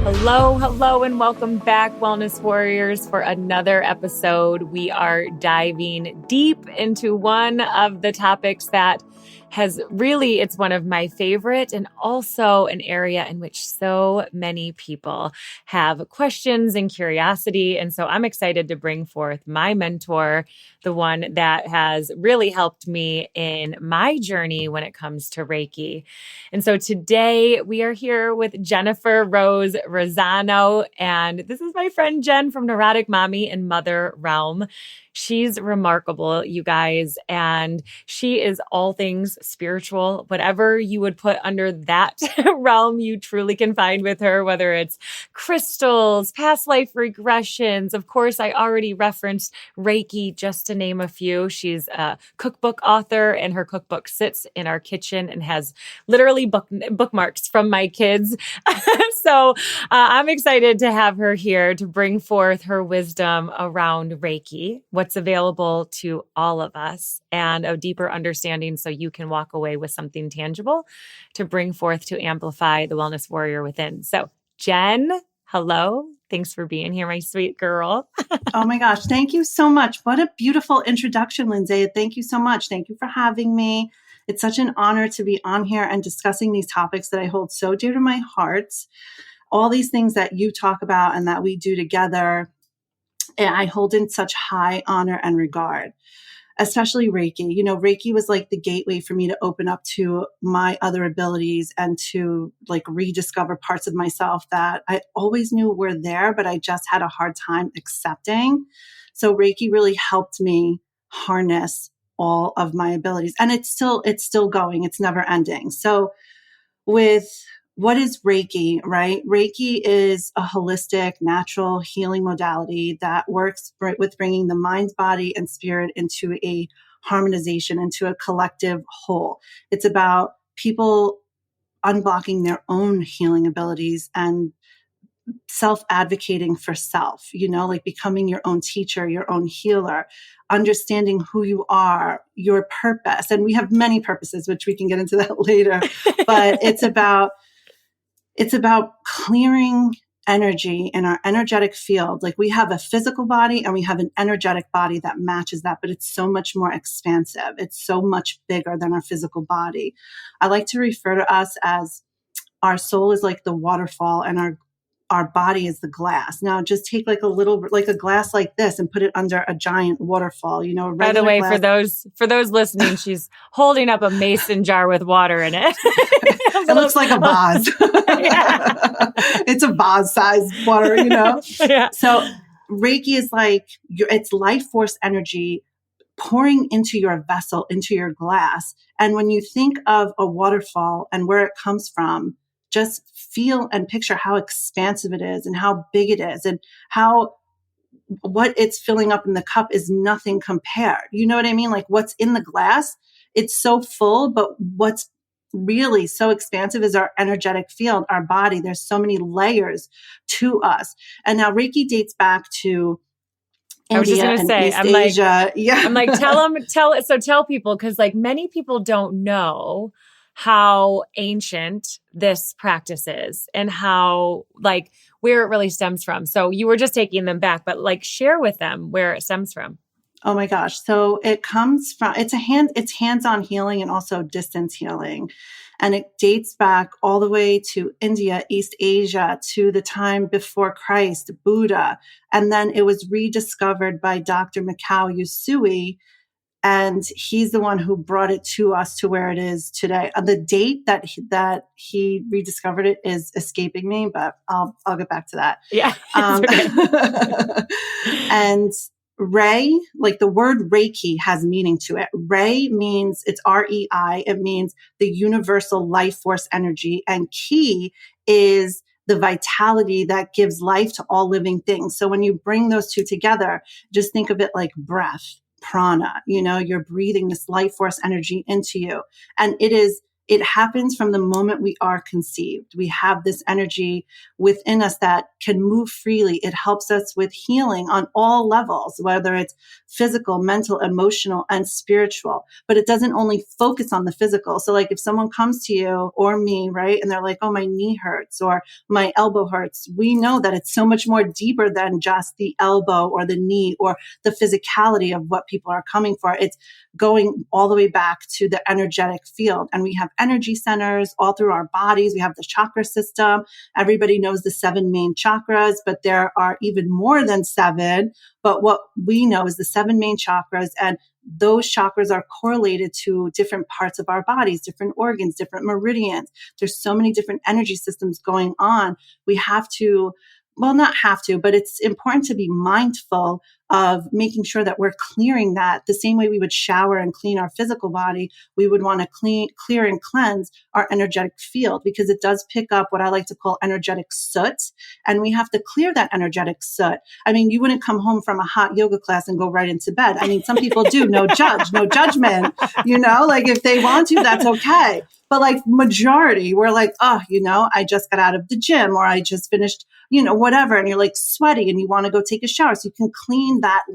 Hello, and welcome back, Wellness Warriors, for another episode. We are diving deep into one of the topics that it's one of my favorite, and also an area in which so many people have questions and curiosity. And so I'm excited to bring forth my mentor, the one that has really helped me in my journey when it comes to Reiki. And so today we are here with Jennifer Rose Rossano, and this is my friend Jenn from NeuroticMommy and MotherRealm. She's remarkable, you guys, and she is all things spiritual. Whatever you would put under that realm, you truly can find with her, whether it's crystals, past life regressions. Of course, I already referenced Reiki, just to name a few. She's a cookbook author, and her cookbook sits in our kitchen and has literally bookmarks from my kids. So I'm excited to have her here to bring forth her wisdom around Reiki, what's available to all of us, and a deeper understanding so you can walk away with something tangible to bring forth to amplify the wellness warrior within. So Jenn, hello. Thanks for being here, my sweet girl. Oh my gosh. Thank you so much. What a beautiful introduction, Lindsay. Thank you so much. Thank you for having me. It's such an honor to be on here and discussing these topics that I hold so dear to my heart. All these things that you talk about and that we do together, and I hold in such high honor and regard, especially Reiki. You know, Reiki was like the gateway for me to open up to my other abilities and to like rediscover parts of myself that I always knew were there, but I just had a hard time accepting. So Reiki really helped me harness all of my abilities, and it's still going. It's never ending. So with what is Reiki, right? Reiki is a holistic, natural healing modality that works with bringing the mind, body, and spirit into a harmonization, into a collective whole. It's about people unblocking their own healing abilities and self-advocating for self, you know, like becoming your own teacher, your own healer, understanding who you are, your purpose. And we have many purposes, which we can get into that later, but it's about clearing energy in our energetic field. Like we have a physical body and we have an energetic body that matches that, but it's so much more expansive. It's so much bigger than our physical body. I like to refer to us as our soul is like the waterfall and our body is the glass. Now just take like a glass like this and put it under a giant waterfall, you know. By the way, glass. for those listening, she's holding up a mason jar with water in it. It looks like a vase. It's a vase size water, you know. Yeah. So Reiki is like it's life force energy pouring into your vessel, into your glass. And when you think of a waterfall and where it comes from, just feel and picture how expansive it is and how big it is and how what it's filling up in the cup is nothing compared. You know what I mean? Like what's in the glass, it's so full, but what's really so expansive is our energetic field, our body. There's so many layers to us. And now Reiki dates back to India, I was just going to say, Asia. I'm like, tell people, because like many people don't know how ancient this practice is and how like where it really stems from. So you were just taking them back, but like share with them where it stems from. Oh my gosh. So it comes from, it's hands-on healing and also distance healing. And it dates back all the way to India, East Asia, to the time before Christ, Buddha. And then it was rediscovered by Dr. Mikao Usui. And he's the one who brought it to us to where it is today. The date that he rediscovered it is escaping me, but I'll get back to that. Yeah. And Rei, like the word Reiki has meaning to it. Rei means, it's REI. It means the universal life force energy. And Ki is the vitality that gives life to all living things. So when you bring those two together, just think of it like breath. Prana, you know, you're breathing this life force energy into you. And it is it happens from the moment we are conceived. We have this energy within us that can move freely. It helps us with healing on all levels, whether it's physical, mental, emotional, and spiritual. But it doesn't only focus on the physical. So like if someone comes to you or me, right, and they're like, oh, my knee hurts or my elbow hurts, we know that it's so much more deeper than just the elbow or the knee or the physicality of what people are coming for. It's going all the way back to the energetic field. And we have energy centers all through our bodies. We have the chakra system. Everybody knows the 7 main chakras, but there are even more than 7. But what we know is the 7 main chakras, and those chakras are correlated to different parts of our bodies, different organs, different meridians. There's so many different energy systems going on. We have to, well, not have to, but it's important to be mindful of making sure that we're clearing that the same way we would shower and clean our physical body. We would want to clear and cleanse our energetic field, because it does pick up what I like to call energetic soot. And we have to clear that energetic soot. I mean, you wouldn't come home from a hot yoga class and go right into bed. I mean, some people do, no judgment, like if they want to, that's okay. But like majority, we're like, oh, I just got out of the gym, or I just finished, whatever. And you're like sweaty and you want to go take a shower. So you can clean that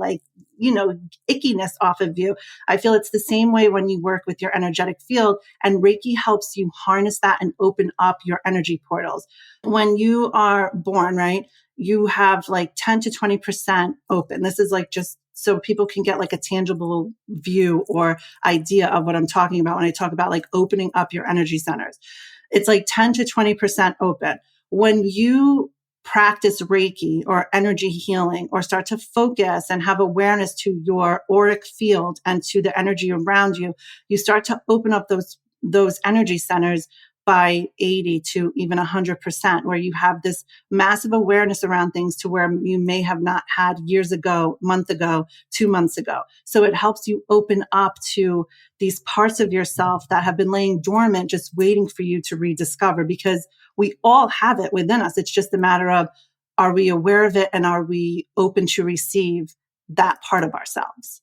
ickiness off of you. I feel it's the same way when you work with your energetic field, and Reiki helps you harness that and open up your energy portals. When you are born, right, you have like 10 to 20% open. This is like just so people can get like a tangible view or idea of what I'm talking about when I talk about like opening up your energy centers. It's like 10 to 20% open. When you practice Reiki or energy healing, or start to focus and have awareness to your auric field and to the energy around you, you start to open up those energy centers by 80 to even 100%, where you have this massive awareness around things to where you may have not had years ago, month ago, 2 months ago. So it helps you open up to these parts of yourself that have been laying dormant, just waiting for you to rediscover, because we all have it within us. It's just a matter of, are we aware of it, and are we open to receive that part of ourselves?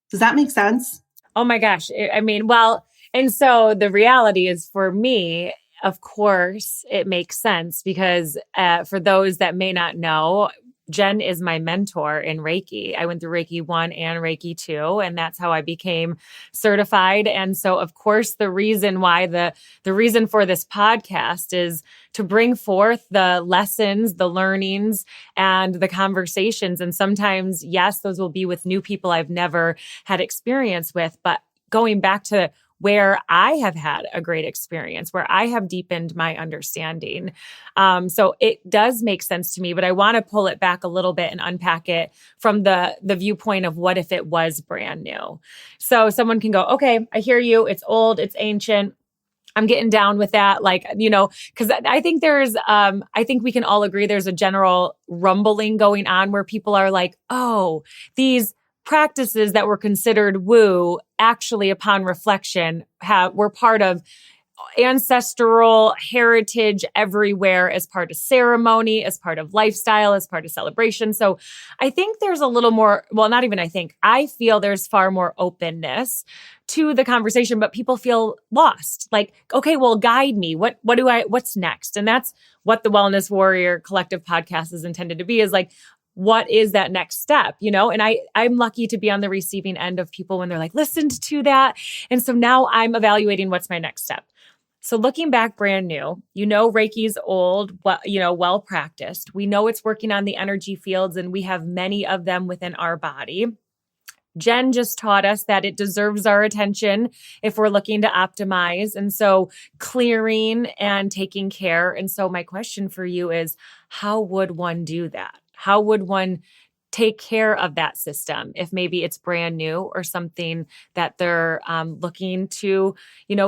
Does that make sense? Oh my gosh. I mean, well, and so the reality is, for me, of course, it makes sense, because for those that may not know, Jenn is my mentor in Reiki. I went through Reiki 1 and Reiki 2, and that's how I became certified. And so, of course, the reason why the reason for this podcast is to bring forth the lessons, the learnings, and the conversations. And sometimes, yes, those will be with new people I've never had experience with, but going back to where I have had a great experience, where I have deepened my understanding. So it does make sense to me, but I want to pull it back a little bit and unpack it from the viewpoint of what if it was brand new. So someone can go, okay, I hear you. It's old, it's ancient. I'm getting down with that. Cause I think I think we can all agree there's a general rumbling going on where people are like, oh, these practices that were considered woo, actually upon reflection, were part of ancestral heritage everywhere, as part of ceremony, as part of lifestyle, as part of celebration. So I think there's a little more, well, not even I feel there's far more openness to the conversation, but people feel lost. Like, okay, well, guide me. What's next? And that's what the Wellness Warrior Collective podcast is intended to be, is like, what is that next step? And I'm lucky to be on the receiving end of people when they're like, listened to that. And so now I'm evaluating what's my next step. So looking back brand new, Reiki's old, well practiced. We know it's working on the energy fields, and we have many of them within our body. Jenn just taught us that it deserves our attention if we're looking to optimize. And so clearing and taking care. And so my question for you is, how would one do that? How would one take care of that system if maybe it's brand new or something that they're looking to,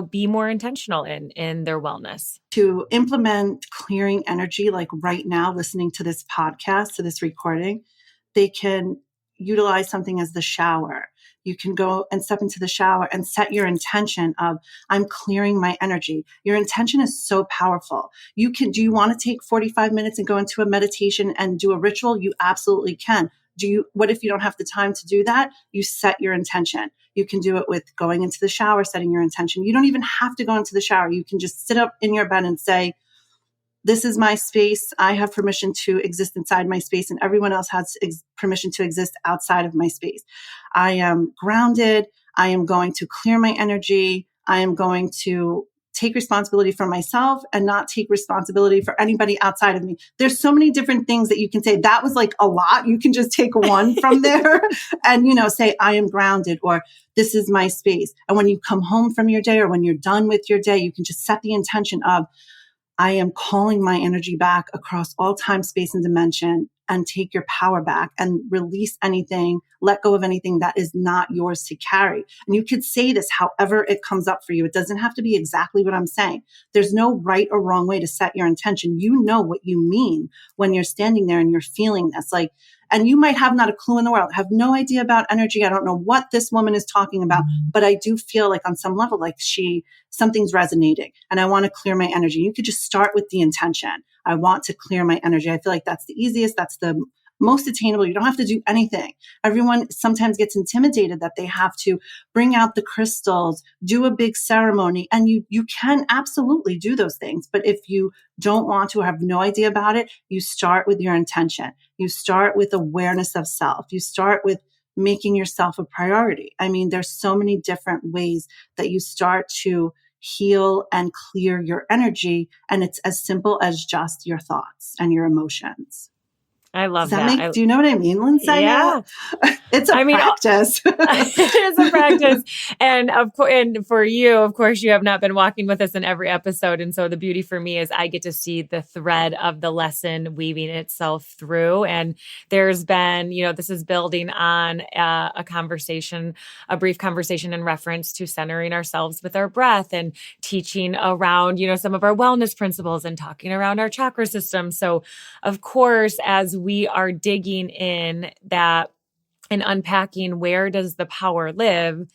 be more intentional in their wellness? To implement clearing energy, like right now, listening to this podcast, to this recording, they can utilize something as the shower. You can go and step into the shower and set your intention of, I'm clearing my energy. Your intention is so powerful. Do you want to take 45 minutes and go into a meditation and do a ritual? You absolutely can. what if you don't have the time to do that? You set your intention. You can do it with going into the shower, setting your intention. You don't even have to go into the shower. You can just sit up in your bed and say, this is my space. I have permission to exist inside my space, and everyone else has permission to exist outside of my space. I am grounded. I am going to clear my energy. I am going to take responsibility for myself and not take responsibility for anybody outside of me. There's so many different things that you can say. That was like a lot. You can just take one from there and, say, I am grounded, or this is my space. And when you come home from your day, or when you're done with your day, you can just set the intention of, I am calling my energy back across all time, space, and dimension, and take your power back and release anything, let go of anything that is not yours to carry. And you could say this however it comes up for you. It doesn't have to be exactly what I'm saying. There's no right or wrong way to set your intention. You know what you mean when you're standing there and you're feeling this. And you might have not a clue in the world, have no idea about energy. I don't know what this woman is talking about, but I do feel like on some level, like something's resonating and I want to clear my energy. You could just start with the intention. I want to clear my energy. I feel like that's the easiest. That's the most attainable. You don't have to do anything. Everyone sometimes gets intimidated that they have to bring out the crystals, do a big ceremony, and you can absolutely do those things. But if you don't want to or have no idea about it, you start with your intention. You start with awareness of self. You start with making yourself a priority. I mean, there's so many different ways that you start to heal and clear your energy. And it's as simple as just your thoughts and your emotions. I love that. Do you know what I mean, Lindsay? Yeah. It's a practice. It is a practice. And and for you, of course, you have not been walking with us in every episode. And so the beauty for me is I get to see the thread of the lesson weaving itself through. And there's been, this is building on a brief conversation in reference to centering ourselves with our breath and teaching around, some of our wellness principles and talking around our chakra system. So of course, as we are digging in that and unpacking where does the power live,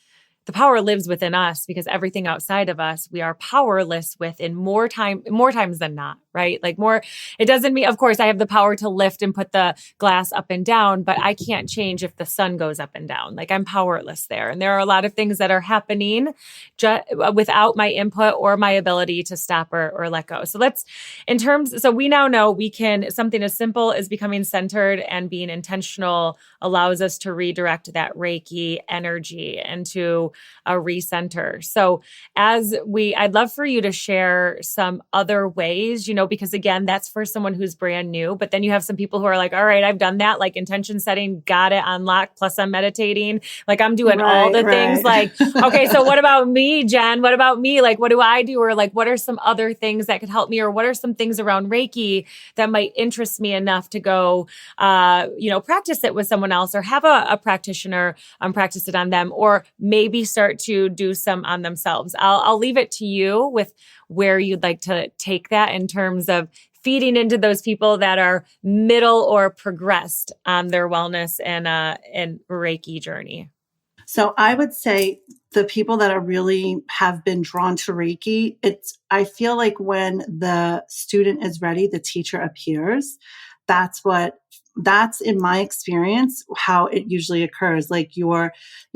the power lives within us, because everything outside of us, we are powerless with in more times than not, right? It doesn't mean, of course, I have the power to lift and put the glass up and down, but I can't change if the sun goes up and down. I'm powerless there. And there are a lot of things that are happening without my input or my ability to stop or let go. So so we now know something as simple as becoming centered and being intentional allows us to redirect that Reiki energy into a recenter. So I'd love for you to share some other ways, because again, that's for someone who's brand new, but then you have some people who are like, all right, I've done that, intention setting, got it unlocked. Plus I'm meditating. I'm doing all the things okay, so what about me, Jen? What about me? What do I do? Or what are some other things that could help me? Or what are some things around Reiki that might interest me enough to go, practice it with someone else or have a practitioner practice it on them, or maybe start to do some on themselves. I'll leave it to you with where you'd like to take that in terms of feeding into those people that are middle or progressed on their wellness and Reiki journey. So I would say the people that have been drawn to Reiki, I feel like when the student is ready, the teacher appears. That's in my experience, how it usually occurs. You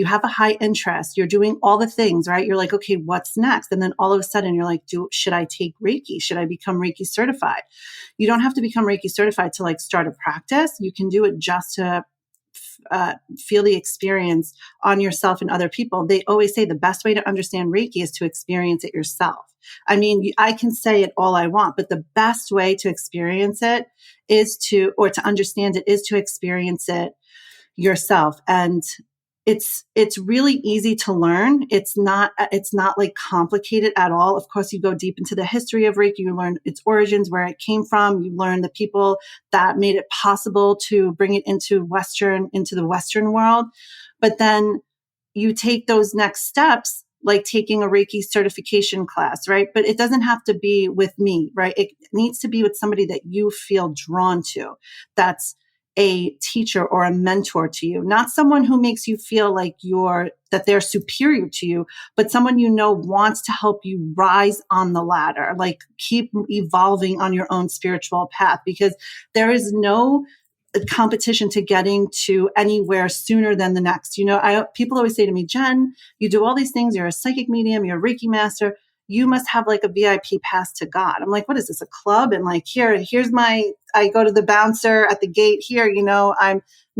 have a high interest, you're doing all the things, right? You're like, okay, what's next? And then all of a sudden you're like, should I take Reiki? Should I become Reiki certified? You don't have to become Reiki certified to start a practice. You can do it just to feel the experience on yourself and other people. They always say the best way to understand Reiki is to experience it yourself. I mean, I can say it all I want, but the best way to experience it to understand it is to experience it yourself. And it's really easy to learn. It's not complicated at all. Of course, you go deep into the history of Reiki, you learn its origins, where it came from. You learn the people that made it possible to bring it into the Western world. But then you take those next steps, like taking a Reiki certification class, right? But it doesn't have to be with me, right? It needs to be with somebody that you feel drawn to. That's a teacher or a mentor to you, not someone who makes you feel like that they're superior to you, but someone wants to help you rise on the ladder, keep evolving on your own spiritual path, because there is no competition to getting to anywhere sooner than the next. People always say to me, Jen, you do all these things. You're a psychic medium. You're a Reiki master. You must have like a VIP pass to God. I'm like, what is this, a club? And like, here's I go to the bouncer at the gate here,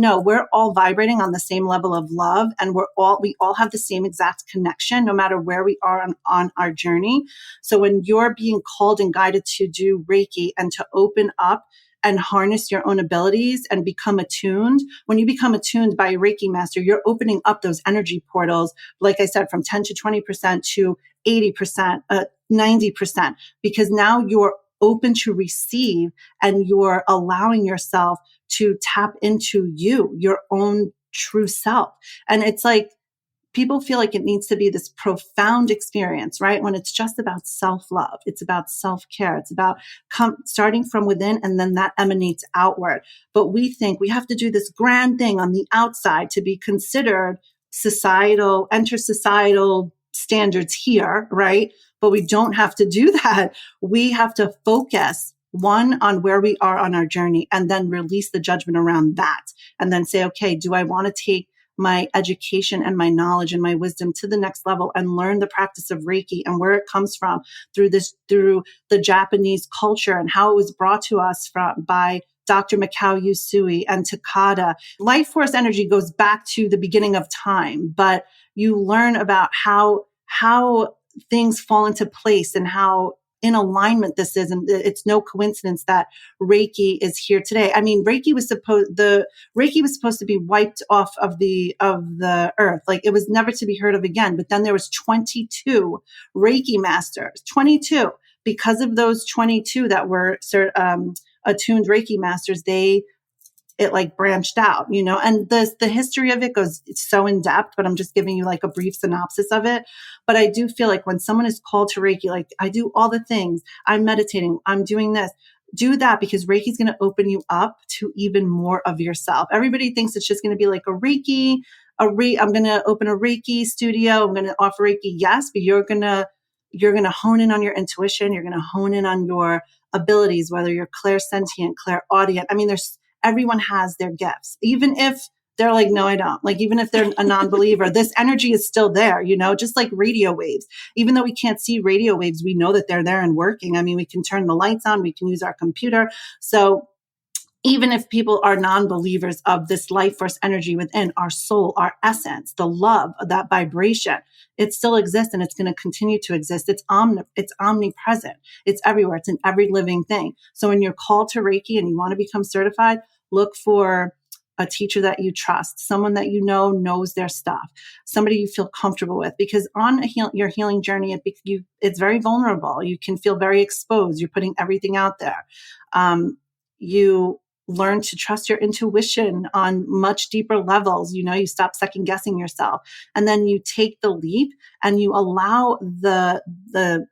no, we're all vibrating on the same level of love. And we all have the same exact connection, no matter where we are on our journey. So when you're being called and guided to do Reiki and to open up and harness your own abilities and become attuned. When you become attuned by a Reiki master, you're opening up those energy portals, like I said, from 10 to 20% to 80%, 90%, because now you're open to receive and you're allowing yourself to tap into your own true self. And it's like, people feel like it needs to be this profound experience, right? When it's just about self-love. It's about self-care. It's about starting from within, and then that emanates outward. But we think we have to do this grand thing on the outside to be considered enter societal standards here, right? But we don't have to do that. We have to focus on where we are on our journey, and then release the judgment around that. And then say, okay, do I want to take my education and my knowledge and my wisdom to the next level and learn the practice of Reiki and where it comes from through the Japanese culture and how it was brought to us by Dr. Mikao Usui and Takada. Life force energy goes back to the beginning of time, but you learn about how things fall into place and how in alignment this is. And it's no coincidence that Reiki is here today. I mean, Reiki was supposed to be wiped off of the earth. Like, it was never to be heard of again. But then there was 22 Reiki masters, 22. Because of those 22 that were attuned Reiki masters, it like branched out, and the history of it it's so in depth, but I'm just giving you like a brief synopsis of it. But I do feel like when someone is called to Reiki, like, I do all the things, I'm meditating, I'm doing this, do that, because Reiki is going to open you up to even more of yourself. Everybody thinks it's just going to be like I'm going to open a Reiki studio, I'm going to offer Reiki. Yes, but you're going to hone in on your intuition. You're going to hone in on your abilities, whether you're clairsentient, clairaudient. I mean, everyone has their gifts, even if they're like, no, I don't. Like, even if they're a non-believer, this energy is still there, just like radio waves. Even though we can't see radio waves, we know that they're there and working. I mean, we can turn the lights on, we can use our computer. So even if people are non-believers of this life force energy within our soul, our essence, the love, that vibration, it still exists, and it's going to continue to exist. It's omnipresent. It's everywhere. It's in every living thing. So when you're called to Reiki and you want to become certified, look for a teacher that you trust, someone that knows their stuff, somebody you feel comfortable with, because on your healing journey, it's very vulnerable. You can feel very exposed. You're putting everything out there. You learn to trust your intuition on much deeper levels. You stop second guessing yourself, and then you take the leap and you allow the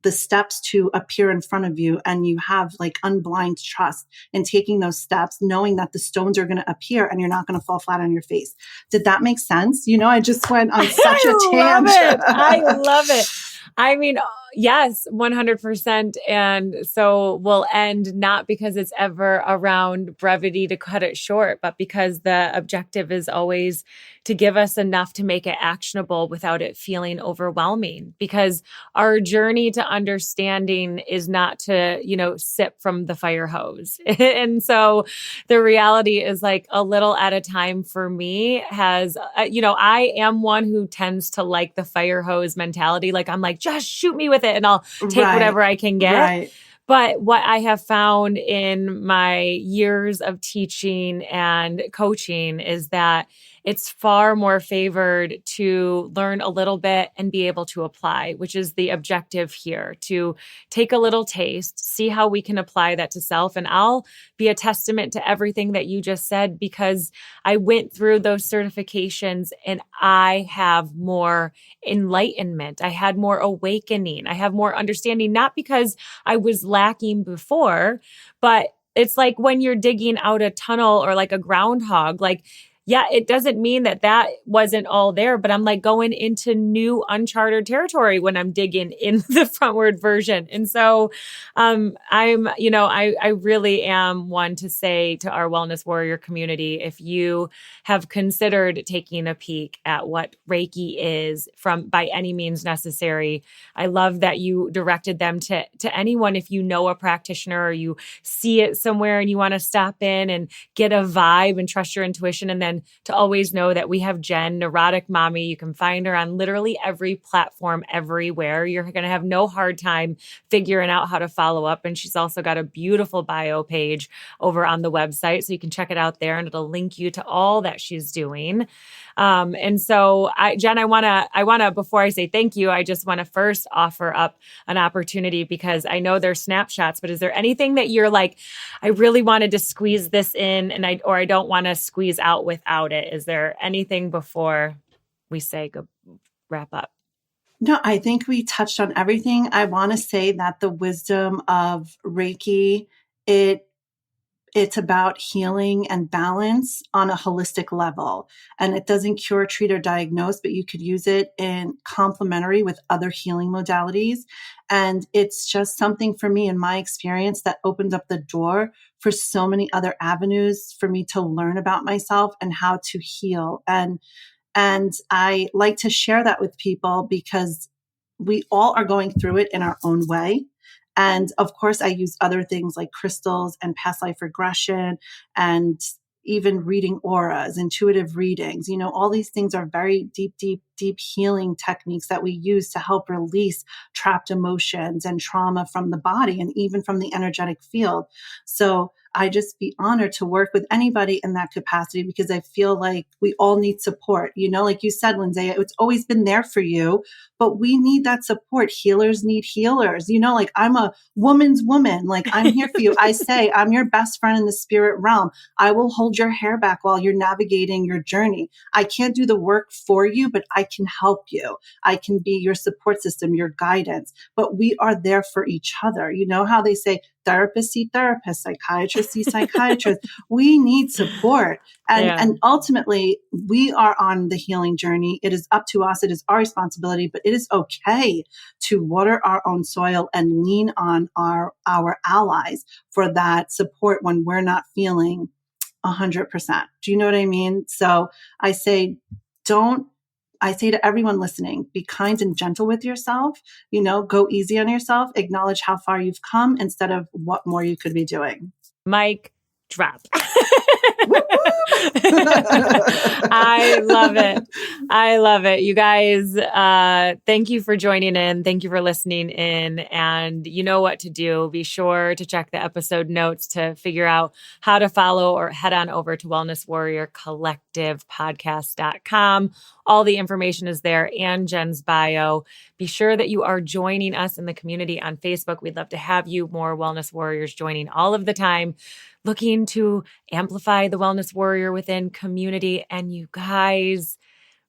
steps to appear in front of you, and you have like unblind trust in taking those steps, knowing that the stones are going to appear and you're not going to fall flat on your face. Did that make sense? I just went on such a tangent. I love it. I mean, yes, 100%. And so we'll end not because it's ever around brevity to cut it short, but because the objective is always to give us enough to make it actionable without it feeling overwhelming. Because our journey to understanding is not to, sip from the fire hose. And so the reality is, like, a little at a time for me has, I am one who tends to like the fire hose mentality. Like, I'm like, just shoot me with it and I'll take whatever I can get. Right. But what I have found in my years of teaching and coaching is that it's far more favored to learn a little bit and be able to apply, which is the objective here, to take a little taste, see how we can apply that to self. And I'll be a testament to everything that you just said, because I went through those certifications and I have more enlightenment. I had more awakening. I have more understanding, not because I was lacking before, but it's like when you're digging out a tunnel or like a groundhog, like, yeah, it doesn't mean that that wasn't all there, but I'm like going into new uncharted territory when I'm digging in the frontward version. And so, I really am one to say to our Wellness Warrior community, if you have considered taking a peek at what Reiki is by any means necessary, I love that you directed them to anyone. If you know a practitioner or you see it somewhere and you want to stop in and get a vibe and trust your intuition. And then to always know that we have Jenn, NeuroticMommy. You can find her on literally every platform, everywhere. You're going to have no hard time figuring out how to follow up. And she's also got a beautiful bio page over on the website. So you can check it out there and it'll link you to all that she's doing. And so Jenn, I want to, before I say thank you, I just want to first offer up an opportunity, because I know there's snapshots, but is there anything that you're like, I really wanted to squeeze this in and I don't want to squeeze out without it? Is there anything before we say wrap up? No, I think we touched on everything. I want to say that the wisdom of Reiki, it's about healing and balance on a holistic level. And it doesn't cure, treat, or diagnose, but you could use it in complementary with other healing modalities. And it's just something for me, in my experience, that opened up the door for so many other avenues for me to learn about myself and how to heal. And I like to share that with people because we all are going through it in our own way. And of course, I use other things like crystals and past life regression and even reading auras, intuitive readings. All these things are very deep healing techniques that we use to help release trapped emotions and trauma from the body and even from the energetic field. So I just be honored to work with anybody in that capacity, because I feel like we all need support. Like you said, Lindsay, it's always been there for you, but we need that support. Healers need healers. Like I'm a woman's woman. Like I'm here for you. I say I'm your best friend in the spirit realm. I will hold your hair back while you're navigating your journey. I can't do the work for you, but I can help you. I can be your support system, your guidance, but we are there for each other. You know how they say therapists see therapists, psychiatrists see psychiatrists. We need support. And ultimately, we are on the healing journey. It is up to us. It is our responsibility, but it is okay to water our own soil and lean on our allies for that support when we're not feeling 100%. Do you know what I mean? So I say to everyone listening, be kind and gentle with yourself, go easy on yourself, acknowledge how far you've come instead of what more you could be doing. Mic drop. I love it. I love it. You guys, thank you for joining in. Thank you for listening in. And you know what to do. Be sure to check the episode notes to figure out how to follow, or head on over to wellnesswarriorcollectivepodcast.com. All the information is there and Jenn's bio. Be sure that you are joining us in the community on Facebook. We'd love to have you, more Wellness Warriors, joining all of the time, looking to amplify the Wellness Warrior within community. And you guys,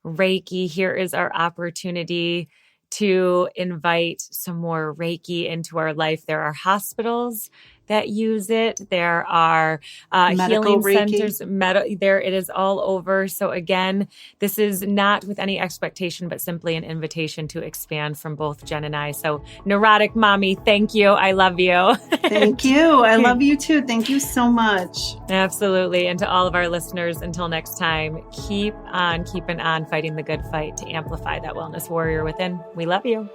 Reiki, here is our opportunity to invite some more Reiki into our life. There are hospitals that use it. There are healing Reiki centers. There it is all over. So again, this is not with any expectation, but simply an invitation to expand from both Jenn and I. So NeuroticMommy, thank you. I love you. Thank you. I love you too. Thank you so much. Absolutely. And to all of our listeners, until next time, keep on keeping on fighting the good fight to amplify that wellness warrior within. We love you.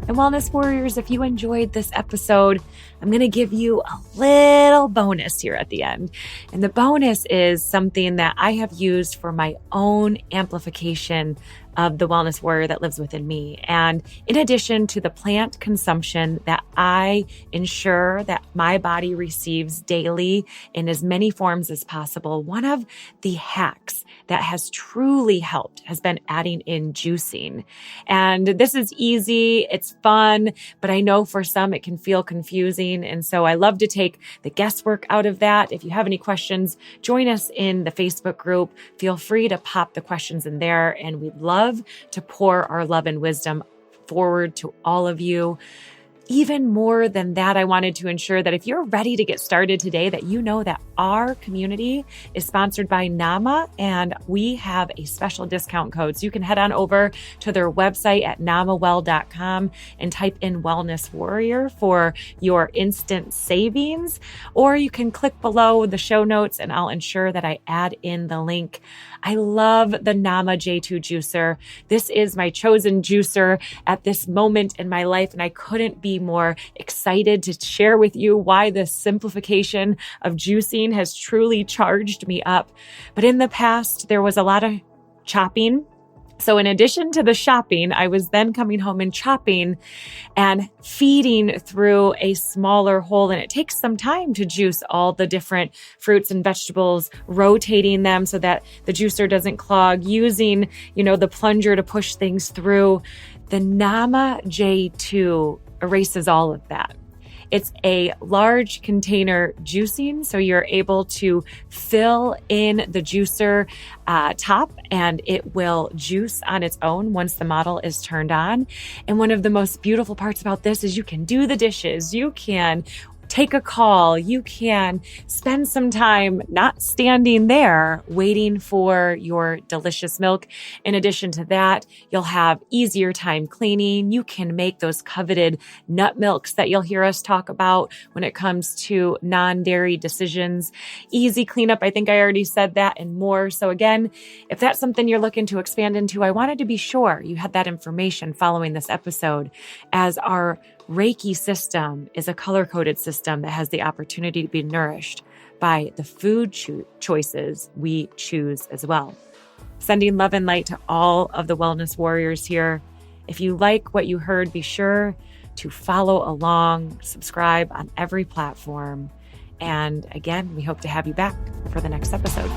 And Wellness Warriors, if you enjoyed this episode, I'm going to give you a little bonus here at the end. And the bonus is something that I have used for my own amplification of the Wellness Warrior that lives within me. And in addition to the plant consumption that I ensure that my body receives daily in as many forms as possible, one of the hacks that has truly helped has been adding in juicing. And this is easy, it's fun, but I know for some it can feel confusing. And so I love to take the guesswork out of that. If you have any questions, join us in the Facebook group. Feel free to pop the questions in there, and we'd love love to pour our love and wisdom forward to all of you. Even more than that, I wanted to ensure that if you're ready to get started today, that you know that our community is sponsored by NAMA, and we have a special discount code. So you can head on over to their website at namawell.com and type in Wellness Warrior for your instant savings, or you can click below the show notes and I'll ensure that I add in the link. I love the NAMA J2 juicer. This is my chosen juicer at this moment in my life, and I couldn't be more excited to share with you why this simplification of juicing has truly charged me up. But in the past, there was a lot of chopping. So in addition to the shopping, I was then coming home and chopping and feeding through a smaller hole. And it takes some time to juice all the different fruits and vegetables, rotating them so that the juicer doesn't clog, using, the plunger to push things through. The NAMA J2 erases all of that. It's a large container juicing, so you're able to fill in the juicer top and it will juice on its own once the model is turned on. And one of the most beautiful parts about this is you can do the dishes, you can take a call, you can spend some time not standing there waiting for your delicious milk. In addition to that, you'll have easier time cleaning. You can make those coveted nut milks that you'll hear us talk about when it comes to non-dairy decisions. Easy cleanup. I think I already said that and more. So again, if that's something you're looking to expand into, I wanted to be sure you had that information following this episode, as our Reiki system is a color-coded system that has the opportunity to be nourished by the food choices we choose as well. Sending love and light to all of the wellness warriors here. If you like what you heard, be sure to follow along, subscribe on every platform. And again, we hope to have you back for the next episode.